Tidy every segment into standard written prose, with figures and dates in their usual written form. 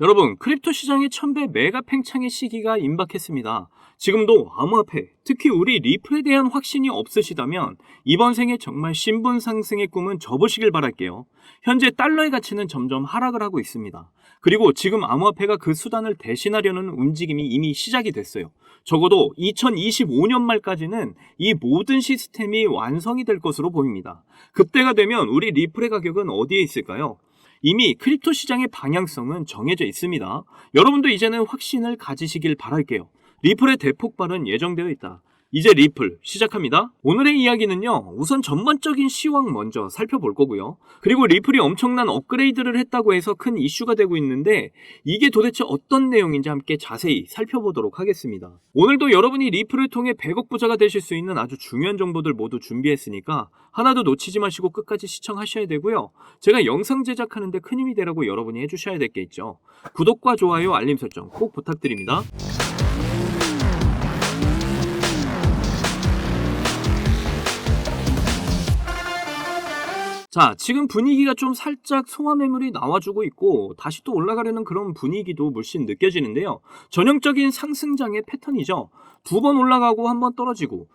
여러분, 크립토 시장의 1000배 메가 팽창의 시기가 임박했습니다. 지금도 암호화폐, 특히 우리 리플에 대한 확신이 없으시다면 이번 생에 정말 신분 상승의 꿈은 접으시길 바랄게요. 현재 달러의 가치는 점점 하락을 하고 있습니다. 그리고 지금 암호화폐가 그 수단을 대신하려는 움직임이 이미 시작이 됐어요. 적어도 2025년 말까지는 이 모든 시스템이 완성이 될 것으로 보입니다. 그때가 되면 우리 리플의 가격은 어디에 있을까요? 이미 크립토 시장의 방향성은 정해져 있습니다. 여러분도 이제는 확신을 가지시길 바랄게요. 리플의 대폭발은 예정되어 있다. 이제 리플 시작합니다. 오늘의 이야기는요, 우선 전반적인 시황 먼저 살펴볼 거고요. 그리고 리플이 엄청난 업그레이드를 했다고 해서 큰 이슈가 되고 있는데 이게 도대체 어떤 내용인지 함께 자세히 살펴보도록 하겠습니다. 오늘도 여러분이 리플을 통해 100억 부자가 되실 수 있는 아주 중요한 정보들 모두 준비했으니까 하나도 놓치지 마시고 끝까지 시청하셔야 되고요. 제가 영상 제작하는데 큰 힘이 되라고 여러분이 해주셔야 될 게 있죠. 구독과 좋아요, 알림 설정 꼭 부탁드립니다. 자, 지금 분위기가 좀 살짝 소화 매물이 나와주고 있고 다시 또 올라가려는 그런 분위기도 물씬 느껴지는데요. 전형적인 상승장의 패턴이죠. 두 번 올라가고 한 번 떨어지고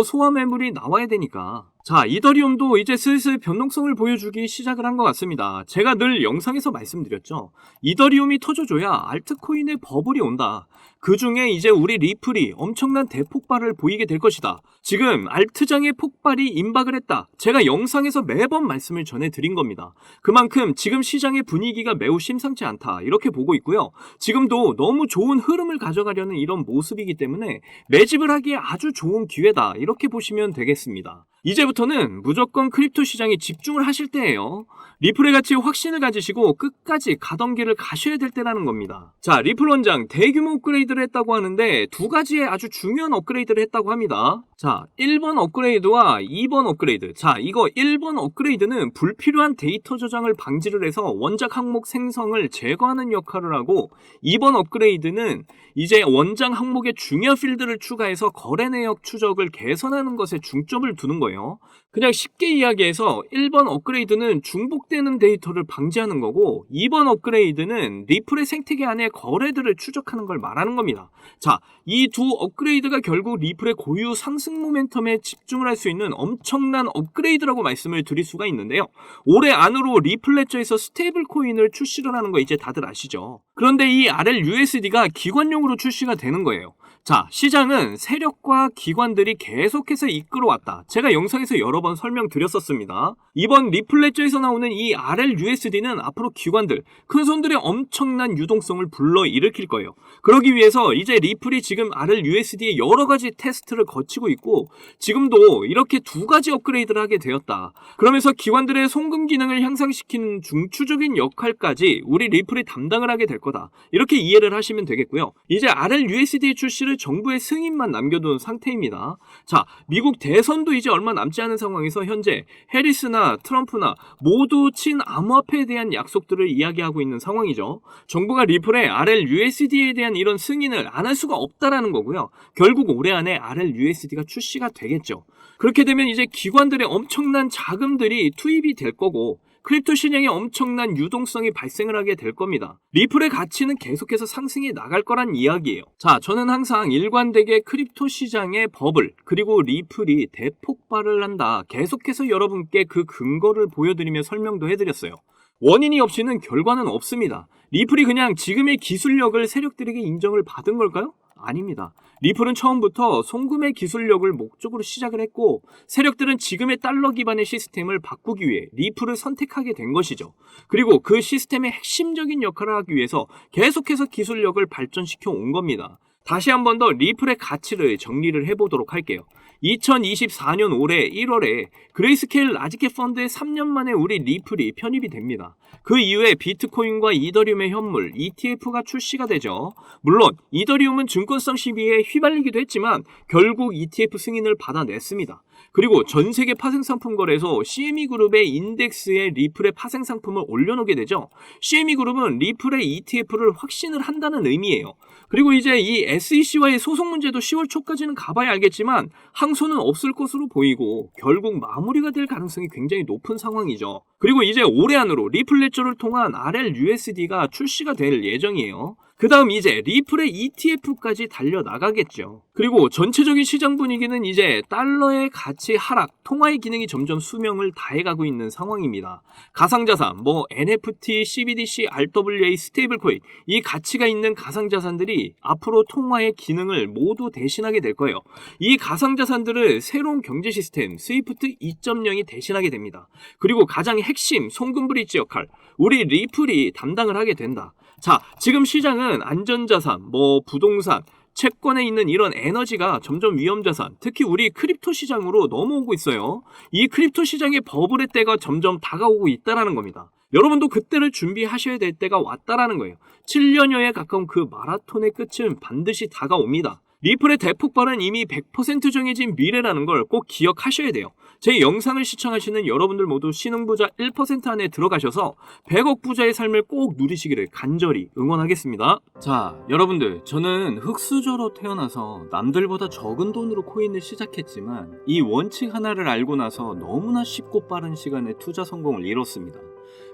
소화 매물이 나와야 되니까. 자, 이더리움도 이제 슬슬 변동성을 보여주기 시작을 한 것 같습니다. 제가 늘 영상에서 말씀드렸죠. 이더리움이 터져줘야 알트코인의 버블이 온다. 그 중에 이제 우리 리플이 엄청난 대폭발을 보이게 될 것이다. 지금 알트장의 폭발이 임박을 했다. 제가 영상에서 매번 말씀을 전해드린 겁니다. 그만큼 지금 시장의 분위기가 매우 심상치 않다. 이렇게 보고 있고요. 지금도 너무 좋은 흐름을 가져가려는 이런 모습이기 때문에 매집을 하기에 아주 좋은 기회다. 이렇게 보시면 되겠습니다. 이제부터는 무조건 크립토 시장에 집중을 하실 때예요. 리플의 가치에 확신을 가지시고 끝까지 가던 길을 가셔야 될 때라는 겁니다. 자, 리플 원장 대규모 업그레이드를 했다고 하는데 두 가지의 아주 중요한 업그레이드를 했다고 합니다. 자, 1번 업그레이드와 2번 업그레이드. 자, 이거 1번 업그레이드는 불필요한 데이터 저장을 방지를 해서 원작 항목 생성을 제거하는 역할을 하고 2번 업그레이드는 이제 원장 항목에 중요한 필드를 추가해서 거래 내역 추적을 개선하는 것에 중점을 두는 거예요. 그냥 쉽게 이야기해서 1번 업그레이드는 중복되는 데이터를 방지하는 거고 2번 업그레이드는 리플의 생태계 안에 거래들을 추적하는 걸 말하는 겁니다. 자, 이 두 업그레이드가 결국 리플의 고유 상승 모멘텀에 집중을 할 수 있는 엄청난 업그레이드라고 말씀을 드릴 수가 있는데요. 올해 안으로 리플 레저에서 스테이블 코인을 출시를 하는 거 이제 다들 아시죠? 그런데 이 RLUSD가 기관용으로 출시가 되는 거예요. 자, 시장은 세력과 기관들이 계속해서 이끌어왔다. 제가 영상에서 여러 번 설명드렸었습니다. 이번 리플 레저에서 나오는 이 RLUSD는 앞으로 기관들, 큰 손들의 엄청난 유동성을 불러일으킬 거예요. 그러기 위해서 이제 리플이 지금 RLUSD의 여러 가지 테스트를 거치고 있고 지금도 이렇게 두 가지 업그레이드를 하게 되었다. 그러면서 기관들의 송금 기능을 향상시키는 중추적인 역할까지 우리 리플이 담당을 하게 될 거다. 이렇게 이해를 하시면 되겠고요. 이제 RLUSD 출시를 정부의 승인만 남겨둔 상태입니다. 자, 미국 대선도 이제 얼마 남지 않은 상황에서 현재 해리스나 트럼프나 모두 친암호화폐에 대한 약속들을 이야기하고 있는 상황이죠. 정부가 리플의 RLUSD에 대한 이런 승인을 안 할 수가 없다라는 거고요. 결국 올해 안에 RLUSD가 출시가 되겠죠. 그렇게 되면 이제 기관들의 엄청난 자금들이 투입이 될 거고 크립토 시장에 엄청난 유동성이 발생을 하게 될 겁니다. 리플의 가치는 계속해서 상승해 나갈 거란 이야기예요. 자, 저는 항상 일관되게 크립토 시장의 버블 그리고 리플이 대폭발을 한다. 계속해서 여러분께 그 근거를 보여드리며 설명도 해드렸어요. 원인이 없이는 결과는 없습니다. 리플이 그냥 지금의 기술력을 세력들에게 인정을 받은 걸까요? 아닙니다. 리플은 처음부터 송금의 기술력을 목적으로 시작을 했고 세력들은 지금의 달러 기반의 시스템을 바꾸기 위해 리플을 선택하게 된 것이죠. 그리고 그 시스템의 핵심적인 역할을 하기 위해서 계속해서 기술력을 발전시켜 온 겁니다. 다시 한 번 더 리플의 가치를 정리를 해보도록 할게요. 2024년 올해 1월에 그레이스케일 라지캡 펀드에 3년 만에 우리 리플이 편입이 됩니다. 그 이후에 비트코인과 이더리움의 현물 ETF가 출시가 되죠. 물론 이더리움은 증권성 시비에 휘말리기도 했지만 결국 ETF 승인을 받아냈습니다. 그리고 전 세계 파생 상품 거래소 CME 그룹의 인덱스에 리플의 파생 상품을 올려놓게 되죠. CME 그룹은 리플의 ETF를 확신을 한다는 의미예요. 그리고 이제 이 SEC와의 소송 문제도 10월 초까지는 가봐야 알겠지만 항소는 없을 것으로 보이고 결국 마무리가 될 가능성이 굉장히 높은 상황이죠. 그리고 이제 올해 안으로 리플 레저를 통한 RLUSD가 출시가 될 예정이에요. 그 다음 이제 리플의 ETF까지 달려나가겠죠. 그리고 전체적인 시장 분위기는 이제 달러의 가치 하락, 통화의 기능이 점점 수명을 다해가고 있는 상황입니다. 가상자산, NFT, CBDC, RWA, 스테이블코인, 이 가치가 있는 가상자산들이 앞으로 통화의 기능을 모두 대신하게 될 거예요. 이 가상자산들을 새로운 경제 시스템, 스위프트 2.0이 대신하게 됩니다. 그리고 가장 핵심, 송금 브릿지 역할, 우리 리플이 담당을 하게 된다. 자, 지금 시장은 안전자산, 부동산, 채권에 있는 이런 에너지가 점점 위험자산, 특히 우리 크립토 시장으로 넘어오고 있어요. 이 크립토 시장의 버블의 때가 점점 다가오고 있다는 겁니다. 여러분도 그때를 준비하셔야 될 때가 왔다라는 거예요. 7년여에 가까운 그 마라톤의 끝은 반드시 다가옵니다. 리플의 대폭발은 이미 100% 정해진 미래라는 걸 꼭 기억하셔야 돼요. 제 영상을 시청하시는 여러분들 모두 신흥부자 1% 안에 들어가셔서 100억 부자의 삶을 꼭 누리시기를 간절히 응원하겠습니다. 자, 여러분들, 저는 흙수저로 태어나서 남들보다 적은 돈으로 코인을 시작했지만 이 원칙 하나를 알고 나서 너무나 쉽고 빠른 시간에 투자 성공을 이뤘습니다.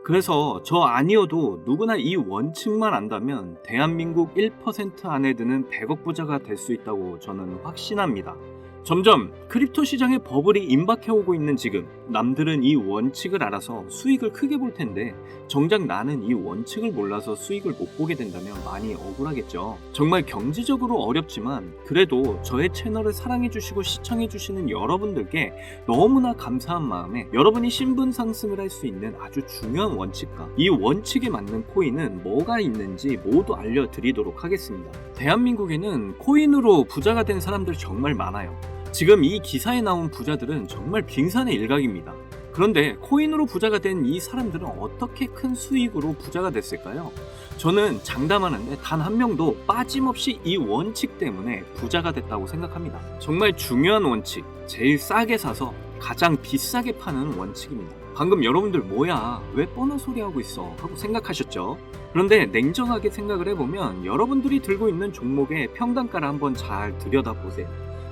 그래서 저 아니어도 누구나 이 원칙만 안다면 대한민국 1% 안에 드는 100억 부자가 될 수 있다고 저는 확신합니다. 점점 크립토 시장의 버블이 임박해오고 있는 지금 남들은 이 원칙을 알아서 수익을 크게 볼 텐데 정작 나는 이 원칙을 몰라서 수익을 못 보게 된다면 많이 억울하겠죠. 정말 경제적으로 어렵지만 그래도 저의 채널을 사랑해주시고 시청해주시는 여러분들께 너무나 감사한 마음에 여러분이 신분 상승을 할 수 있는 아주 중요한 원칙과 이 원칙에 맞는 코인은 뭐가 있는지 모두 알려드리도록 하겠습니다. 대한민국에는 코인으로 부자가 된 사람들 정말 많아요. 지금 이 기사에 나온 부자들은 정말 빙산의 일각입니다. 그런데 코인으로 부자가 된 이 사람들은 어떻게 큰 수익으로 부자가 됐을까요? 저는 장담하는데 단 한 명도 빠짐없이 이 원칙 때문에 부자가 됐다고 생각합니다. 정말 중요한 원칙, 제일 싸게 사서 가장 비싸게 파는 원칙입니다. 방금 여러분들 뭐야, 왜 뻔한 소리 하고 있어 하고 생각하셨죠? 그런데 냉정하게 생각을 해보면 여러분들이 들고 있는 종목의 평단가를 한번 잘 들여다보세요.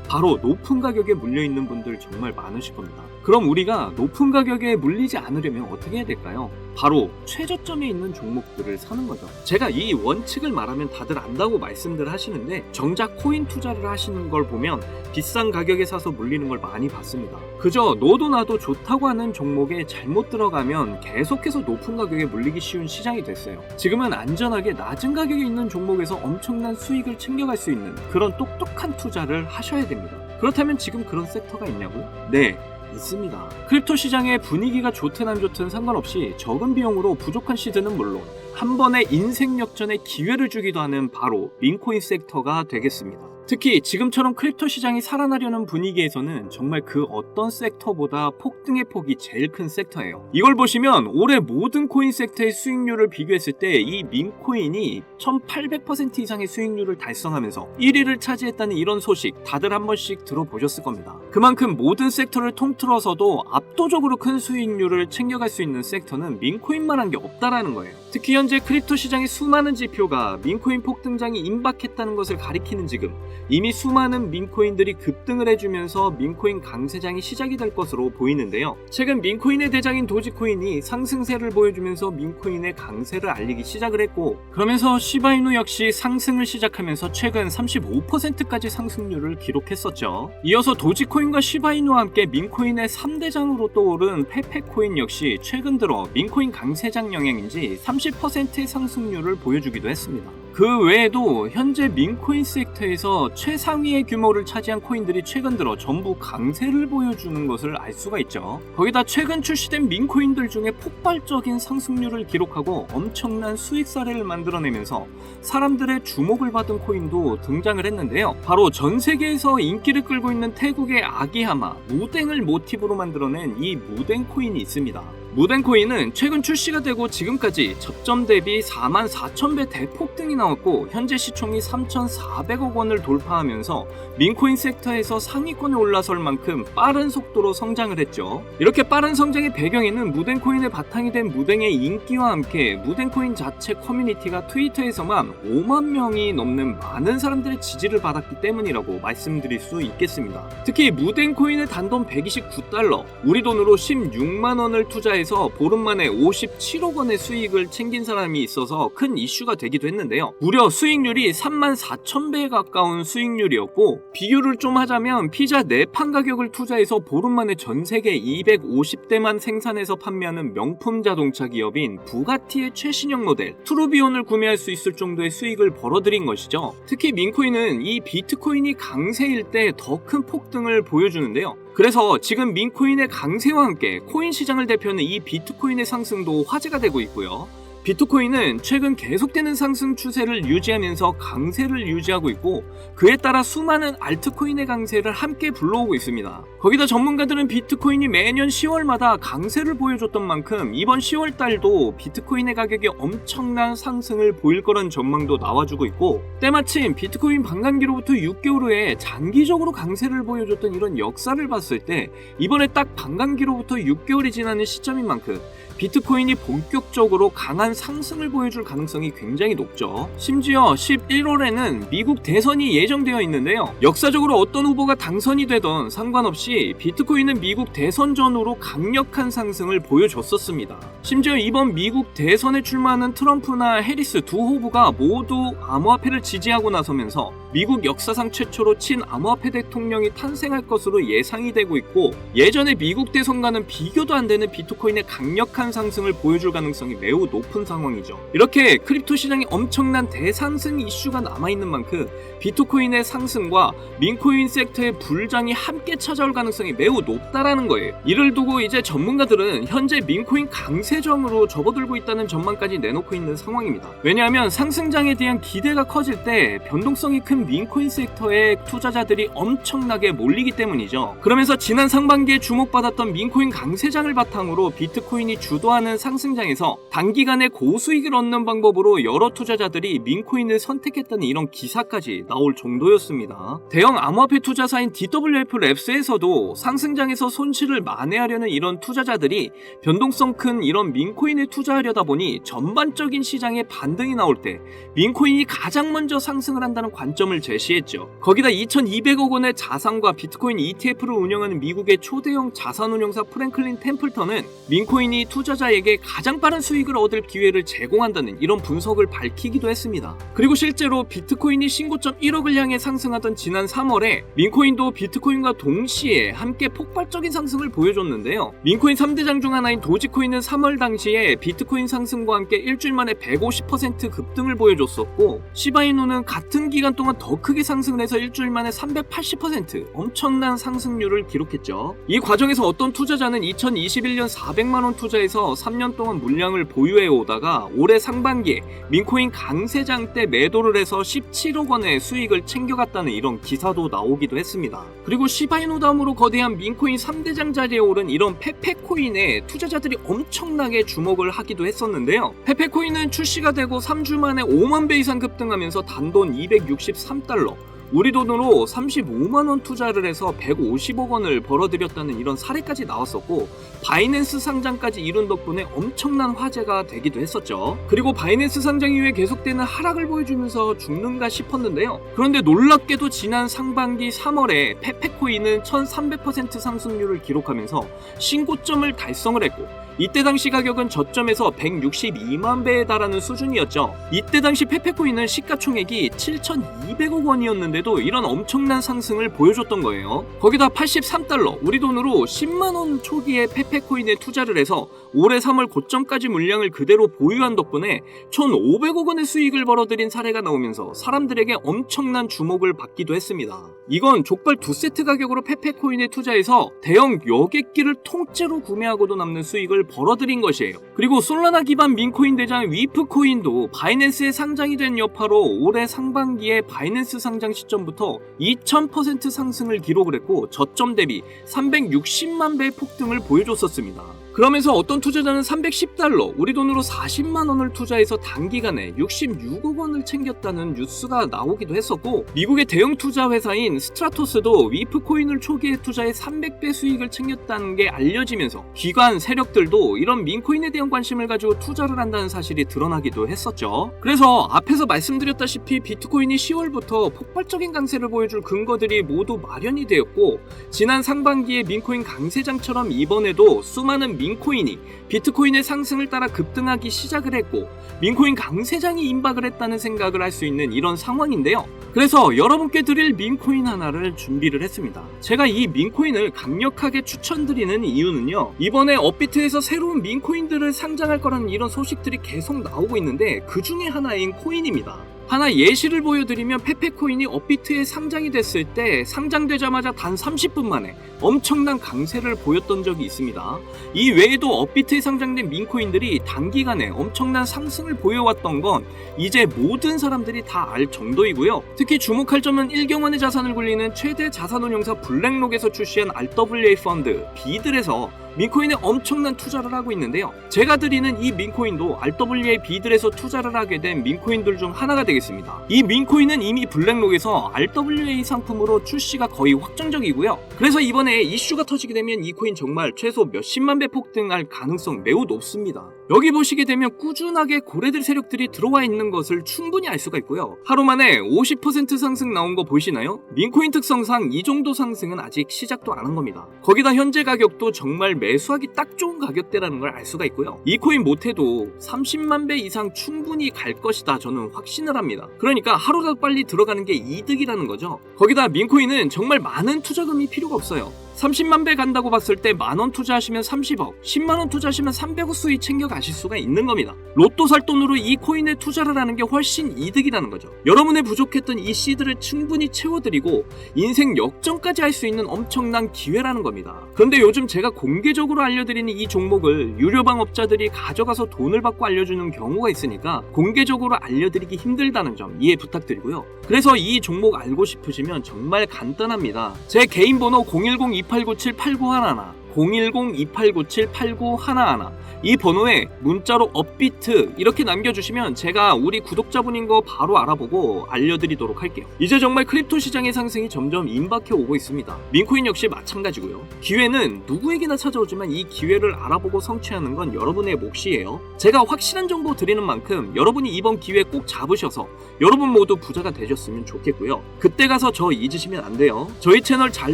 바로 높은 가격에 물려있는 분들 정말 많으실 겁니다. 그럼 우리가 높은 가격에 물리지 않으려면 어떻게 해야 될까요? 바로 최저점에 있는 종목들을 사는 거죠. 제가 이 원칙을 말하면 다들 안다고 말씀들 하시는데 정작 코인 투자를 하시는 걸 보면 비싼 가격에 사서 물리는 걸 많이 봤습니다. 그저 너도 나도 좋다고 하는 종목에 잘못 들어가면 계속해서 높은 가격에 물리기 쉬운 시장이 됐어요. 지금은 안전하게 낮은 가격에 있는 종목에서 엄청난 수익을 챙겨갈 수 있는 그런 똑똑한 투자를 하셔야 됩니다. 그렇다면 지금 그런 섹터가 있냐고요? 네, 있습니다. 크립토 시장의 분위기가 좋든 안 좋든 상관없이 적은 비용으로 부족한 시드는 물론 한 번의 인생 역전의 기회를 주기도 하는 바로 민코인 섹터가 되겠습니다. 특히 지금처럼 크립토 시장이 살아나려는 분위기에서는 정말 그 어떤 섹터보다 폭등의 폭이 제일 큰 섹터예요. 이걸 보시면 올해 모든 코인 섹터의 수익률을 비교했을 때 이 민코인이 1800% 이상의 수익률을 달성하면서 1위를 차지했다는 이런 소식 다들 한 번씩 들어보셨을 겁니다. 그만큼 모든 섹터를 통틀어서도 압도적으로 큰 수익률을 챙겨갈 수 있는 섹터는 민코인만 한 게 없다라는 거예요. 특히 현재 크립토 시장의 수많은 지표가 민코인 폭등장이 임박했다는 것을 가리키는 지금 이미 수많은 민코인들이 급등을 해주면서 민코인 강세장이 시작이 될 것으로 보이는데요. 최근 민코인의 대장인 도지코인이 상승세를 보여주면서 민코인의 강세를 알리기 시작을 했고 그러면서 시바이누 역시 상승을 시작하면서 최근 35%까지 상승률을 기록했었죠. 이어서 도지코인과 시바이누와 함께 민코인의 3대장으로 떠오른 페페코인 역시 최근 들어 민코인 강세장 영향인지 30%의 상승률을 보여주기도 했습니다. 그 외에도 현재 민코인 섹터에서 최상위의 규모를 차지한 코인들이 최근 들어 전부 강세를 보여주는 것을 알 수가 있죠. 거기다 최근 출시된 민코인들 중에 폭발적인 상승률을 기록하고 엄청난 수익 사례를 만들어내면서 사람들의 주목을 받은 코인도 등장을 했는데요. 바로 전 세계에서 인기를 끌고 있는 태국의 아기하마, 무댕을 모티브로 만들어낸 이 무댕 코인이 있습니다. 무덴코인은 최근 출시가 되고 지금까지 저점 대비 44,000배 대폭등이 나왔고 현재 시총이 3,400억 원을 돌파하면서 민코인 섹터에서 상위권에 올라설 만큼 빠른 속도로 성장을 했죠. 이렇게 빠른 성장의 배경에는 무덴코인의 바탕이 된 무덴의 인기와 함께 무덴코인 자체 커뮤니티가 트위터에서만 5만 명이 넘는 많은 사람들의 지지를 받았기 때문이라고 말씀드릴 수 있겠습니다. 특히 무덴코인의 단돈 129달러, 우리 돈으로 16만 원을 투자해서 보름 만에 57억 원의 수익을 챙긴 사람이 있어서 큰 이슈가 되기도 했는데요. 무려 수익률이 34,000배에 가까운 수익률이었고, 비교를 좀 하자면 피자 4판 가격을 투자해서 보름 만에 전 세계 250대만 생산해서 판매하는 명품 자동차 기업인 부가티의 최신형 모델 트루비온을 구매할 수 있을 정도의 수익을 벌어들인 것이죠. 특히 민코인은 이 비트코인이 강세일 때 더 큰 폭등을 보여주는데요. 그래서 지금 민코인의 강세와 함께 코인 시장을 대표하는 이 비트코인의 상승도 화제가 되고 있고요. 비트코인은 최근 계속되는 상승 추세를 유지하면서 강세를 유지하고 있고, 그에 따라 수많은 알트코인의 강세를 함께 불러오고 있습니다. 거기다 전문가들은 비트코인이 매년 10월마다 강세를 보여줬던 만큼 이번 10월 달도 비트코인의 가격이 엄청난 상승을 보일 거란 전망도 나와주고 있고, 때마침 비트코인 반감기로부터 6개월 후에 장기적으로 강세를 보여줬던 이런 역사를 봤을 때 이번에 딱 반감기로부터 6개월이 지나는 시점인 만큼 비트코인이 본격적으로 강한 상승을 보여줄 가능성이 굉장히 높죠. 심지어 11월에는 미국 대선이 예정되어 있는데요. 역사적으로 어떤 후보가 당선이 되던 상관없이 비트코인은 미국 대선 전후로 강력한 상승을 보여줬었습니다. 심지어 이번 미국 대선에 출마하는 트럼프나 해리스 두 후보가 모두 암호화폐를 지지하고 나서면서 미국 역사상 최초로 친암호화폐 대통령이 탄생할 것으로 예상이 되고 있고, 예전에 미국 대선과는 비교도 안 되는 비트코인의 강력한 상승을 보여줄 가능성이 매우 높은 상황이죠. 이렇게 크립토 시장에 엄청난 대상승 이슈가 남아있는 만큼 비트코인의 상승과 민코인 섹터의 불장이 함께 찾아올 가능성이 매우 높다라는 거예요. 이를 두고 이제 전문가들은 현재 민코인 강세정으로 접어들고 있다는 전망까지 내놓고 있는 상황입니다. 왜냐하면 상승장에 대한 기대가 커질 때 변동성이 큰 민코인 섹터에 투자자들이 엄청나게 몰리기 때문이죠. 그러면서 지난 상반기에 주목받았던 민코인 강세장을 바탕으로 비트코인이 주도하는 상승장에서 단기간에 고수익을 얻는 방법으로 여러 투자자들이 민코인을 선택했다는 이런 기사까지 나올 정도였습니다. 대형 암호화폐 투자사인 DWF 랩스에서도 상승장에서 손실을 만회하려는 이런 투자자들이 변동성 큰 이런 민코인에 투자하려다 보니 전반적인 시장에 반등이 나올 때 민코인이 가장 먼저 상승을 한다는 관점을 제시했죠. 거기다 2,200억 원의 자산과 비트코인 ETF를 운영하는 미국의 초대형 자산운용사 프랭클린 템플턴은 민코인이 투자자에게 가장 빠른 수익을 얻을 기회를 제공한다는 이런 분석을 밝히기도 했습니다. 그리고 실제로 비트코인이 신고점 1억을 향해 상승하던 지난 3월에 민코인도 비트코인과 동시에 함께 폭발적인 상승을 보여줬는데요. 민코인 3대장 중 하나인 도지코인은 3월 당시에 비트코인 상승과 함께 일주일 만에 150% 급등을 보여줬었고, 시바이누는 같은 기간 동안 더 크게 상승을 해서 일주일 만에 380% 엄청난 상승률을 기록했죠. 이 과정에서 어떤 투자자는 2021년 400만원 투자해서 3년 동안 물량을 보유해 오다가 올해 상반기에 민코인 강세장 때 매도를 해서 17억 원의 수익을 챙겨갔다는 이런 기사도 나오기도 했습니다. 그리고 시바이누 다음으로 거대한 민코인 3대장 자리에 오른 이런 페페코인에 투자자들이 엄청나게 주목을 하기도 했었는데요. 페페코인은 출시가 되고 3주 만에 5만 배 이상 급등하면서 단돈 263달러, 우리 돈으로 35만원 투자를 해서 150억 원을 벌어들였다는 이런 사례까지 나왔었고, 바이낸스 상장까지 이룬 덕분에 엄청난 화제가 되기도 했었죠. 그리고 바이낸스 상장 이후에 계속되는 하락을 보여주면서 죽는가 싶었는데요. 그런데 놀랍게도 지난 상반기 3월에 페페코인은 1300% 상승률을 기록하면서 신고점을 달성을 했고, 이때 당시 가격은 저점에서 162만 배에 달하는 수준이었죠. 이때 당시 페페코인은 시가총액이 7,200억 원이었는데도 이런 엄청난 상승을 보여줬던 거예요. 거기다 83달러, 우리 돈으로 10만원 초기에 페페코인에 투자를 해서 올해 3월 고점까지 물량을 그대로 보유한 덕분에 1,500억 원의 수익을 벌어들인 사례가 나오면서 사람들에게 엄청난 주목을 받기도 했습니다. 이건 족발 2세트 가격으로 페페코인에 투자해서 대형 여객기를 통째로 구매하고도 남는 수익을 벌어들인 것이에요. 그리고 솔라나 기반 민코인 대장 위프코인도 바이낸스에 상장이 된 여파로 올해 상반기에 바이낸스 상장 시점부터 2000% 상승을 기록을 했고, 저점 대비 360만 배의 폭등을 보여줬었습니다. 그러면서 어떤 투자자는 310달러, 우리 돈으로 40만 원을 투자해서 단기간에 66억 원을 챙겼다는 뉴스가 나오기도 했었고, 미국의 대형 투자 회사인 스트라토스도 위프 코인을 초기에 투자해 300배 수익을 챙겼다는 게 알려지면서 기관 세력들도 이런 민코인에 대한 관심을 가지고 투자를 한다는 사실이 드러나기도 했었죠. 그래서 앞에서 말씀드렸다시피 비트코인이 10월부터 폭발적인 강세를 보여줄 근거들이 모두 마련이 되었고, 지난 상반기에 민코인 강세장처럼 이번에도 수많은 민코인이 비트코인의 상승을 따라 급등하기 시작을 했고, 민코인 강세장이 임박을 했다는 생각을 할 수 있는 이런 상황인데요. 그래서 여러분께 드릴 민코인 하나를 준비를 했습니다. 제가 이 민코인을 강력하게 추천드리는 이유는요, 이번에 업비트에서 새로운 민코인들을 상장할 거라는 이런 소식들이 계속 나오고 있는데 그 중에 하나인 코인입니다. 하나 예시를 보여드리면, 페페코인이 업비트에 상장이 됐을 때 상장되자마자 단 30분 만에 엄청난 강세를 보였던 적이 있습니다. 이 외에도 업비트에 상장된 민코인들이 단기간에 엄청난 상승을 보여왔던 건 이제 모든 사람들이 다 알 정도이고요. 특히 주목할 점은 1경 원의 자산을 굴리는 최대 자산운용사 블랙록에서 출시한 RWA 펀드 비들에서 민코인에 엄청난 투자를 하고 있는데요. 제가 드리는 이 민코인도 RWA 비들에서 투자를 하게 된 민코인들 중 하나가 되겠습니다. 이 민코인은 이미 블랙록에서 RWA 상품으로 출시가 거의 확정적이고요. 그래서 이번에 이슈가 터지게 되면 이 코인 정말 최소 몇십만 배 폭등할 가능성 매우 높습니다. 여기 보시게 되면 꾸준하게 고래들 세력들이 들어와 있는 것을 충분히 알 수가 있고요. 하루 만에 50% 상승 나온 거 보이시나요? 민코인 특성상 이 정도 상승은 아직 시작도 안 한 겁니다. 거기다 현재 가격도 정말 매수하기 딱 좋은 가격대라는 걸 알 수가 있고요. 이 코인 못해도 30만 배 이상 충분히 갈 것이다, 저는 확신을 합니다. 그러니까 하루라도 빨리 들어가는 게 이득이라는 거죠. 거기다 민코인은 정말 많은 투자금이 필요가 없어요. 30만 배 간다고 봤을 때 만원 투자하시면 30억, 10만원 투자하시면 300억 수익 챙겨가실 수가 있는 겁니다. 로또 살 돈으로 이 코인에 투자를 하는 게 훨씬 이득이라는 거죠. 여러분의 부족했던 이 씨드를 충분히 채워드리고 인생 역전까지 할 수 있는 엄청난 기회라는 겁니다. 그런데 요즘 제가 공개적으로 알려드리는 이 종목을 유료방업자들이 가져가서 돈을 받고 알려주는 경우가 있으니까 공개적으로 알려드리기 힘들다는 점 이해 부탁드리고요. 그래서 이 종목 알고 싶으시면 정말 간단합니다. 제 개인 번호 010-2897-8911 010-2897-8911 이 번호에 문자로 업비트 이렇게 남겨주시면 제가 우리 구독자분인 거 바로 알아보고 알려드리도록 할게요. 이제 정말 크립토 시장의 상승이 점점 임박해 오고 있습니다. 민코인 역시 마찬가지고요. 기회는 누구에게나 찾아오지만 이 기회를 알아보고 성취하는 건 여러분의 몫이에요. 제가 확실한 정보 드리는 만큼 여러분이 이번 기회 꼭 잡으셔서 여러분 모두 부자가 되셨으면 좋겠고요. 그때 가서 저 잊으시면 안 돼요. 저희 채널 잘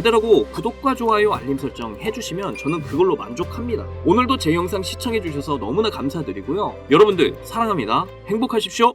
되라고 구독과 좋아요 알림 설정 해주시면 저는 그걸로 만족합니다. 오늘도 제 영상 시청해주셔서 너무나 감사드리고요. 여러분들 사랑합니다. 행복하십시오.